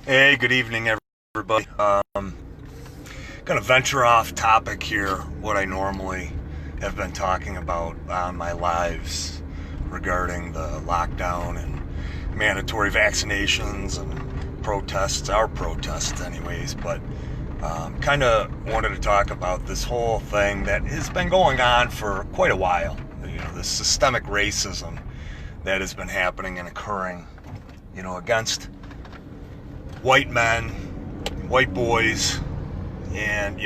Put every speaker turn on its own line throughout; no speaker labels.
Hey, good evening, everybody. Gonna venture off topic here, what I normally have been talking about on my lives regarding the lockdown and mandatory vaccinations and protests, our protests anyways, but kind of wanted to talk about this whole thing that has been going on for quite a while. This systemic racism that has been happening and occurring, against white men, white boys, and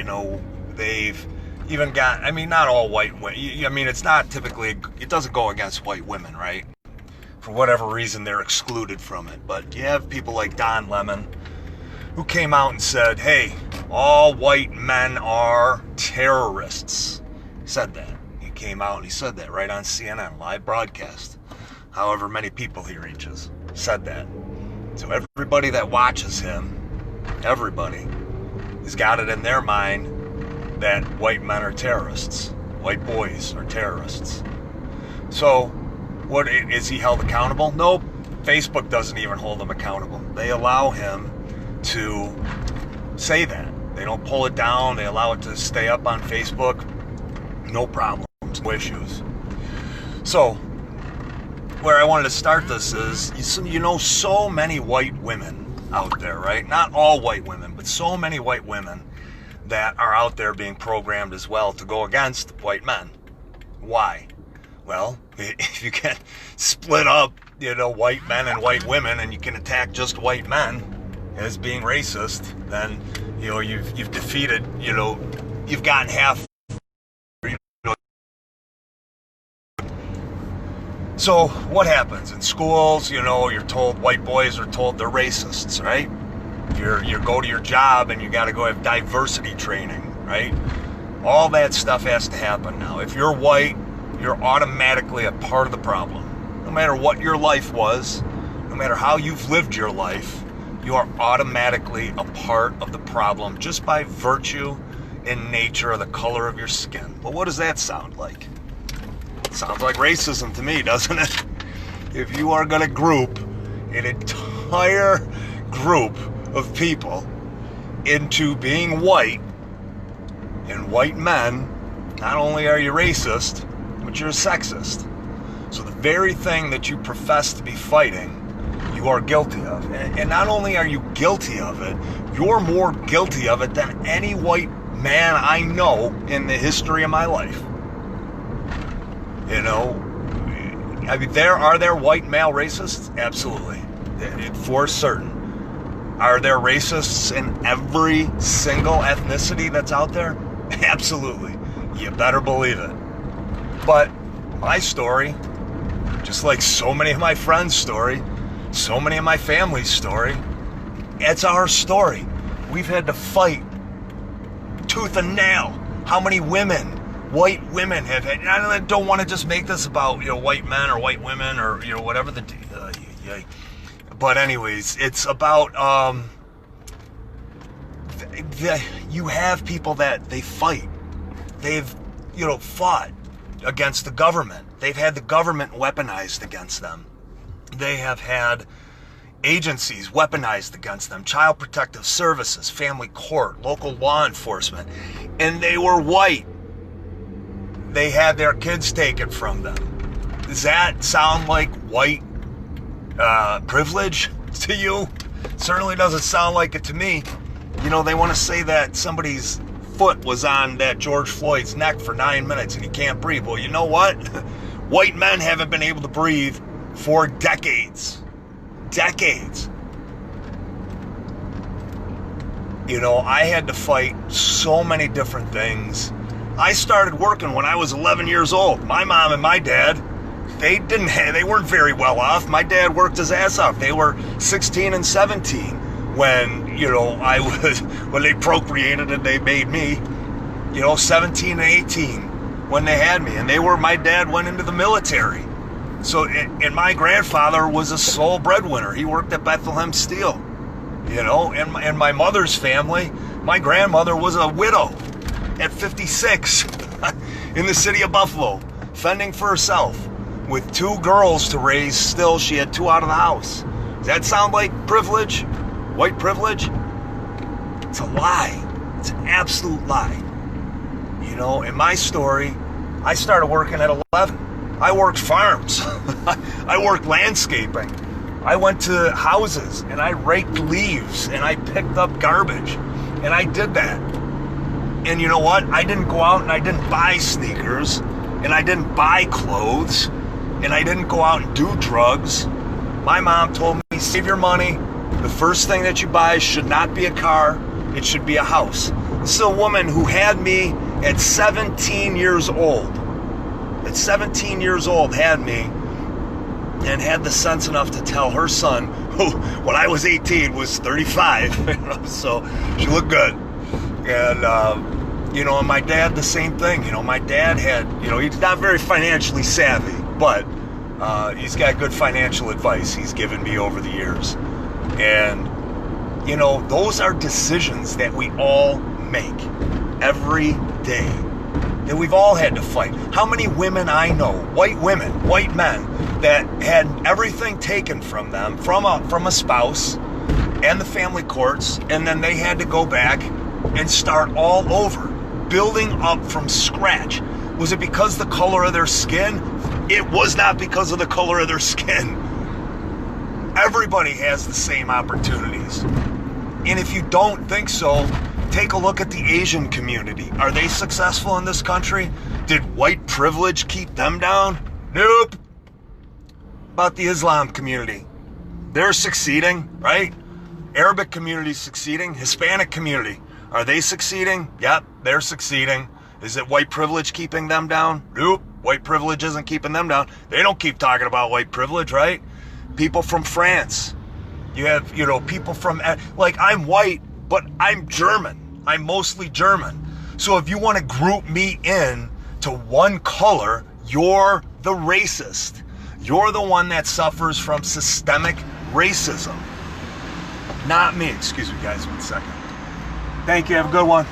they've even got, not all white women, it's not typically, it doesn't go against white women, right? For whatever reason, they're excluded from it. But you have people like Don Lemon, who came out and said, hey, all white men are terrorists. He said that. He came out and he said that right on CNN, live broadcast. However many people he reaches, said that. So everybody that watches him, everybody, has got it in their mind that white men are terrorists. White boys are terrorists. So, what is he held accountable? Nope. Facebook doesn't even hold him accountable. They allow him to say that. They don't pull it down. They allow it to stay up on Facebook. No problems, no issues. So, where I wanted to start this is, so many white women out there, right? Not all white women, but so many white women that are out there being programmed as well to go against white men. Why? Well, if you can split up, white men and white women, and you can attack just white men as being racist, then, you've defeated, you've gotten half. So what happens in schools? You're told white boys are told they're racists, right? You go to your job and you got to go have diversity training, right? All that stuff has to happen now. If you're white, you're automatically a part of the problem. No matter what your life was, no matter how you've lived your life, you are automatically a part of the problem just by virtue and nature of the color of your skin. Well, what does that sound like? Sounds like racism to me, doesn't it? If you are going to group an entire group of people into being white and white men, not only are you racist, but you're a sexist. So the very thing that you profess to be fighting, you are guilty of. And not only are you guilty of it, you're more guilty of it than any white man I know in the history of my life. Are there white male racists? Absolutely. For certain. Are there racists in every single ethnicity that's out there? Absolutely. You better believe it. But my story, just like so many of my friends' story, so many of my family's story, it's our story. We've had to fight tooth and nail. How many women, white women have had, I don't want to just make this about, white men or white women or, whatever but anyways, it's about, you have people that they fight. They've, fought against the government. They've had the government weaponized against them. They have had agencies weaponized against them, Child Protective Services, family court, local law enforcement, and they were white. They had their kids taken from them. Does that sound like white privilege to you? Certainly doesn't sound like it to me. They want to say that somebody's foot was on that George Floyd's neck for 9 minutes and he can't breathe. Well, you know what? White men haven't been able to breathe for decades. Decades. I had to fight so many different things. I started working when I was 11 years old. My mom and my dad, they weren't very well off. My dad worked his ass off. They were 16 and 17 when, when they procreated and they made me, 17 and 18 when they had me. And my dad went into the military. So, and my grandfather was a sole breadwinner. He worked at Bethlehem Steel, and my mother's family, my grandmother was a widow at 56 in the city of Buffalo, fending for herself with 2 girls to raise. Still, she had 2 out of the house. Does that sound like privilege? White privilege? It's a lie. It's an absolute lie. You know, in my story, I started working at 11. I worked farms. I worked landscaping. I went to houses and I raked leaves and I picked up garbage. And I did that. And you know what? I didn't go out and I didn't buy sneakers and I didn't buy clothes and I didn't go out and do drugs. My mom told me, save your money. The first thing that you buy should not be a car. It should be a house. This is a woman who had me at 17 years old. At 17 years old, had me and had the sense enough to tell her son, who when I was 18 was 35, so she looked good. And, you know, and my dad, the same thing. You know, my dad had, you know, he's not very financially savvy, but he's got good financial advice he's given me over the years. And, you know, those are decisions that we all make every day, that we've all had to fight. How many women I know, white women, white men, that had everything taken from them, from a spouse and the family courts, and then they had to go back and start all over, building up from scratch. Was it because the color of their skin? It was not because of the color of their skin. Everybody has the same opportunities. And if you don't think so, take a look at the Asian community. Are they successful in this country? Did white privilege keep them down? Nope. About the Islam community. They're succeeding, right? Arabic community succeeding. Hispanic community. Are they succeeding? Yep, they're succeeding. Is it white privilege keeping them down? Nope. White privilege isn't keeping them down. They don't keep talking about white privilege, right? People from France. You have, you know, people from, like, I'm white, but I'm German. I'm mostly German. So if you want to group me in to one color, you're the racist. You're the one that suffers from systemic racism. Not me. Excuse me, guys, 1 second. Thank you. Have a good one.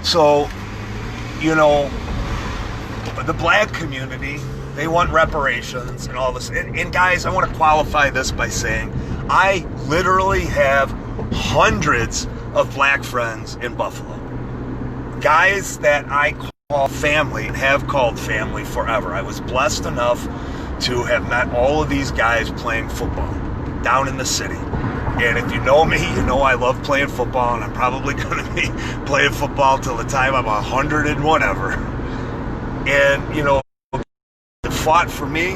So, you know, the black community, they want reparations and all this. And guys, I want to qualify this by saying I literally have hundreds of black friends in Buffalo. Guys that I call family and have called family forever. I was blessed enough to have met all of these guys playing football down in the city. And if you know me, you know I love playing football, and I'm probably going to be playing football till the time I'm 100 and whatever. And, you know, fought for me.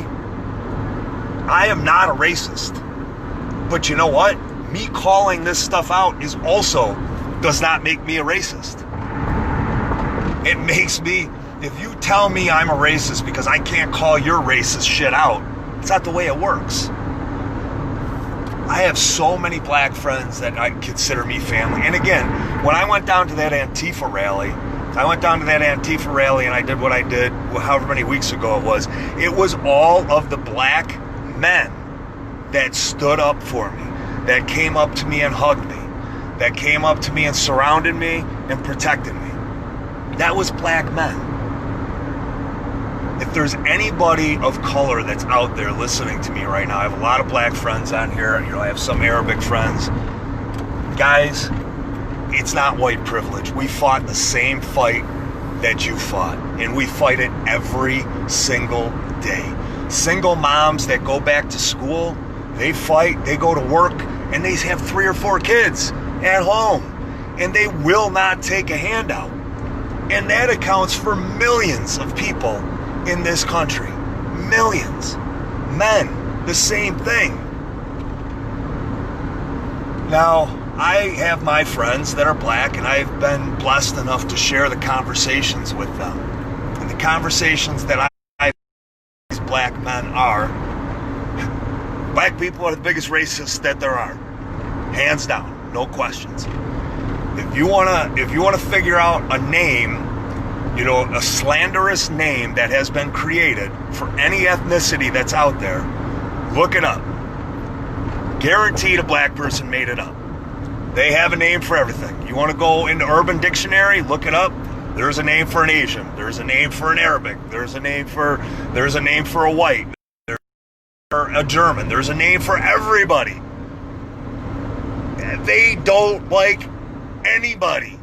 I am not a racist. But you know what? Me calling this stuff out is also does not make me a racist. It makes me, if you tell me I'm a racist because I can't call your racist shit out, it's not the way it works. I have so many black friends that I consider me family. And again, when I went down to that Antifa rally, and I did what I did however many weeks ago it was all of the black men that stood up for me, that came up to me and hugged me, that came up to me and surrounded me and protected me. That was black men. If there's anybody of color that's out there listening to me right now, I have a lot of black friends on here, you know, I have some Arabic friends. Guys, it's not white privilege. We fought the same fight that you fought, and we fight it every single day. Single moms that go back to school, they fight, they go to work, and they have 3 or 4 kids at home, and they will not take a handout. And that accounts for millions of people in this country. Millions. Men, the same thing. Now, I have my friends that are black, and I've been blessed enough to share the conversations with them. And the conversations that I these black men are, black people are the biggest racists that there are. Hands down, no questions. If you wanna figure out a name, you know, a slanderous name that has been created for any ethnicity that's out there, look it up. Guaranteed a black person made it up. They have a name for everything. You want to go into Urban Dictionary, look it up. There's a name for an Asian. There's a name for an Arabic. There's a name for a white. There's a German. There's a name for everybody. they don't like anybody.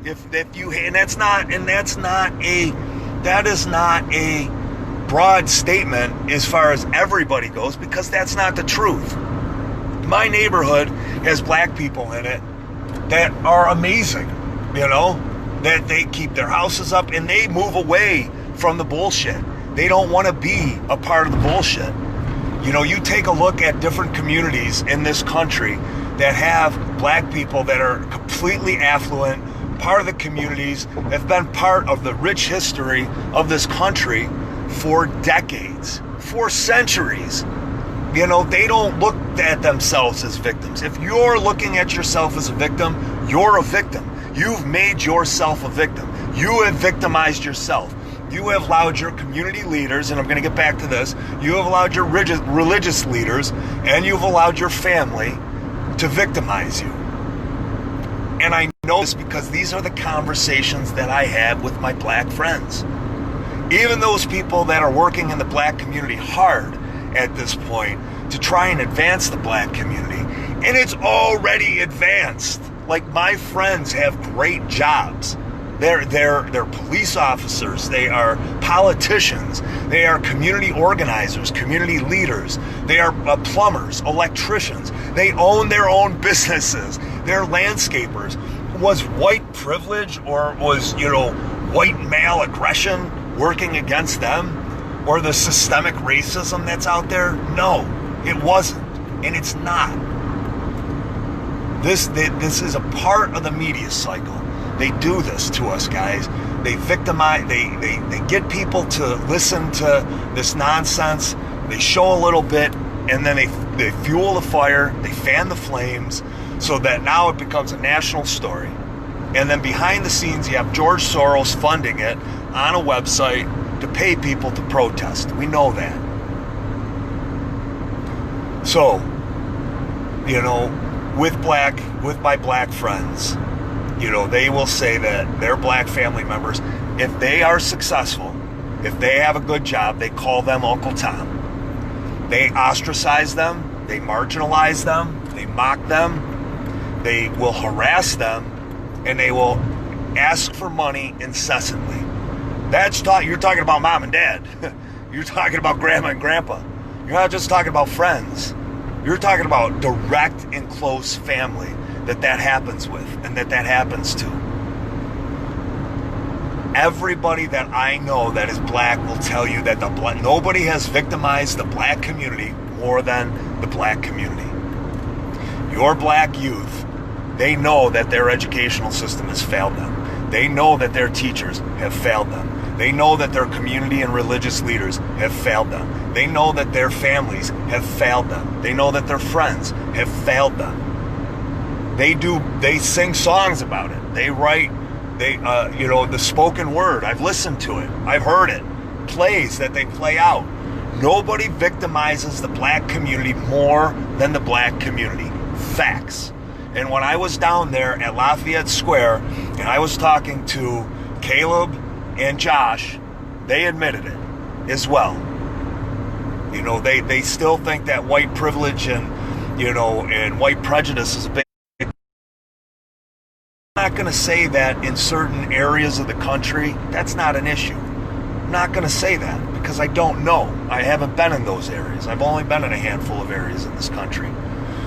That is not a broad statement as far as everybody goes, because that's not the truth. My neighborhood has black people in it that are amazing, that they keep their houses up and they move away from the bullshit. They don't want to be a part of the bullshit. You take a look at different communities in this country that have black people that are completely affluent, part of the communities, have been part of the rich history of this country for decades, for centuries. They don't look at themselves as victims. If you're looking at yourself as a victim, you're a victim. You've made yourself a victim. You have victimized yourself. You have allowed your community leaders, and I'm going to get back to this, you have allowed your religious leaders, and you've allowed your family to victimize you. And I know this because these are the conversations that I have with my black friends. Even those people that are working in the black community hard at this point to try and advance the black community, and it's already advanced. Like, my friends have great jobs. They're police officers, they are politicians, they are community organizers, community leaders, they are plumbers, electricians, they own their own businesses, they're landscapers. Was white privilege or was, white male aggression working against them? Or the systemic racism that's out there? No, it wasn't, and it's not. This is a part of the media cycle. They do this to us, guys. They victimize, they get people to listen to this nonsense. They show a little bit, and then they fuel the fire, they fan the flames, so that now it becomes a national story. And then behind the scenes, you have George Soros funding it on a website to pay people to protest. We know that. So, with my black friends, they will say that their black family members, if they are successful, if they have a good job, they call them Uncle Tom. They ostracize them, they marginalize them, they mock them, they will harass them, and they will ask for money incessantly. You're talking about mom and dad. You're talking about grandma and grandpa. You're not just talking about friends. You're talking about direct and close family that happens with and that happens to. Everybody that I know that is black will tell you that nobody has victimized the black community more than the black community. Your black youth, they know that their educational system has failed them. They know that their teachers have failed them. They know that their community and religious leaders have failed them. They know that their families have failed them. They know that their friends have failed them. They sing songs about it. They write, the spoken word. I've listened to it. I've heard it. Plays that they play out. Nobody victimizes the black community more than the black community. Facts. And when I was down there at Lafayette Square and I was talking to Caleb and Josh, they admitted it as well. They still think that white privilege and white prejudice is a big. I'm not going to say that in certain areas of the country, that's not an issue. I'm not going to say that because I don't know. I haven't been in those areas. I've only been in a handful of areas in this country.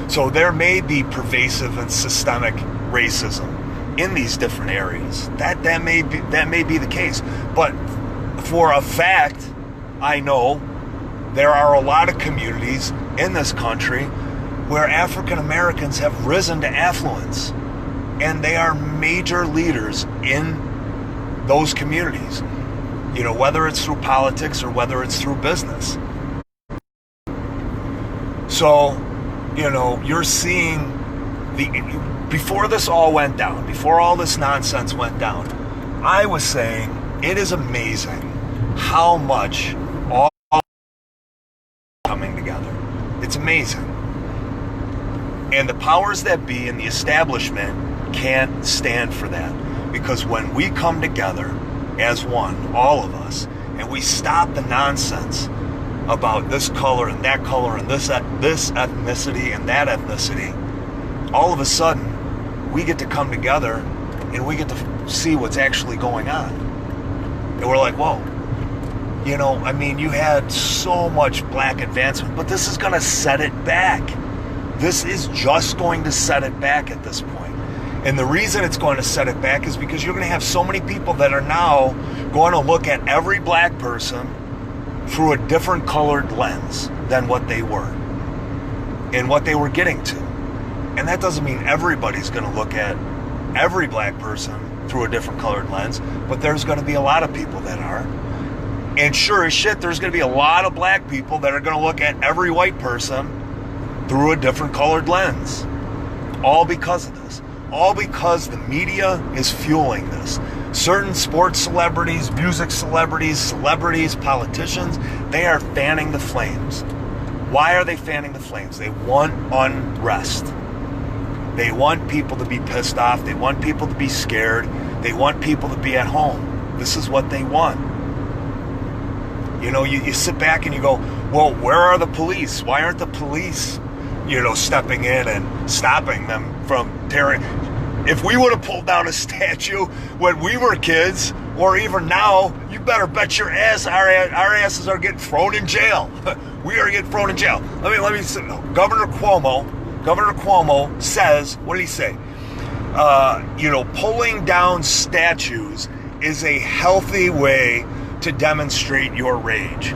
So there may be pervasive and systemic racism in these different areas. That may be the case. But for a fact, I know there are a lot of communities in this country where African Americans have risen to affluence, and they are major leaders in those communities. Whether it's through politics or whether it's through business. So, you're seeing before this all went down, before all this nonsense went down, I was saying it is amazing how much all coming together. It's amazing. And the powers that be and the establishment can't stand for that. Because when we come together as one, all of us, and we stop the nonsense about this color and that color and this ethnicity and that ethnicity, all of a sudden we get to come together and we get to see what's actually going on. And we're like, whoa, you know, I mean, you had so much black advancement, but this is going to set it back. This is just going to set it back at this point. And the reason it's going to set it back is because you're going to have so many people that are now going to look at every black person through a different colored lens than what they were and what they were getting to. And that doesn't mean everybody's going to look at every black person through a different colored lens, but there's going to be a lot of people that are. And sure as shit, there's going to be a lot of black people that are going to look at every white person through a different colored lens. All because of this. All because the media is fueling this. Certain sports celebrities, music celebrities, politicians, they are fanning the flames. Why are they fanning the flames? They want unrest. They want people to be pissed off. They want people to be scared. They want people to be at home. This is what they want. You know, you sit back and you go, well, where are the police? Why aren't the police, you know, stepping in and stopping them from tearing? If we would have pulled down a statue when we were kids, or even now, you better bet your ass our asses are getting thrown in jail. We are getting thrown in jail. Let me say, Governor Cuomo says, what did he say? You know, pulling down statues is a healthy way to demonstrate your rage.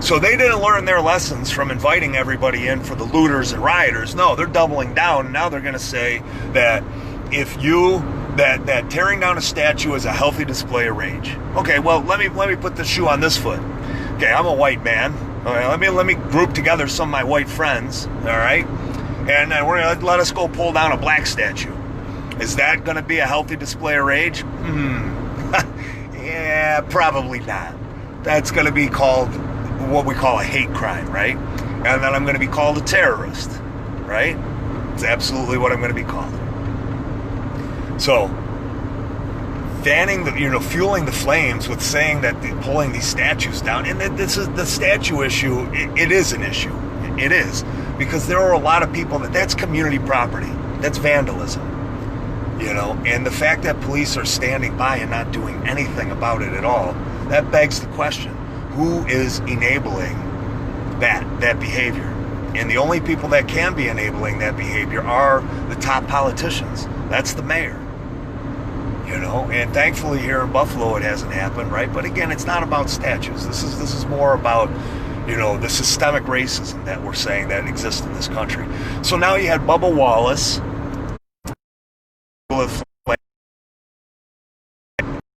So they didn't learn their lessons from inviting everybody in for the looters and rioters. No, they're doubling down. And now they're going to say that that tearing down a statue is a healthy display of rage. Okay, well, let me put the shoe on this foot. Okay, I'm a white man. All right, let me group together some of my white friends. All right, and we're gonna let us go pull down a black statue. Is that going to be a healthy display of rage? Yeah, probably not. That's going to be called what we call a hate crime, right? And then I'm going to be called a terrorist, right? It's absolutely what I'm going to be called. So, fueling the flames with saying that pulling these statues down, and this is the statue issue. It is an issue. It is, because there are a lot of people that's community property. That's vandalism. You know, and the fact that police are standing by and not doing anything about it at all, that begs the question, who is enabling that behavior? And the only people that can be enabling that behavior are the top politicians. That's the mayor. You know, and thankfully here in Buffalo it hasn't happened, right? But again, it's not about statues. This is more about, you know, the systemic racism that we're saying that exists in this country. So now you had Bubba Wallace with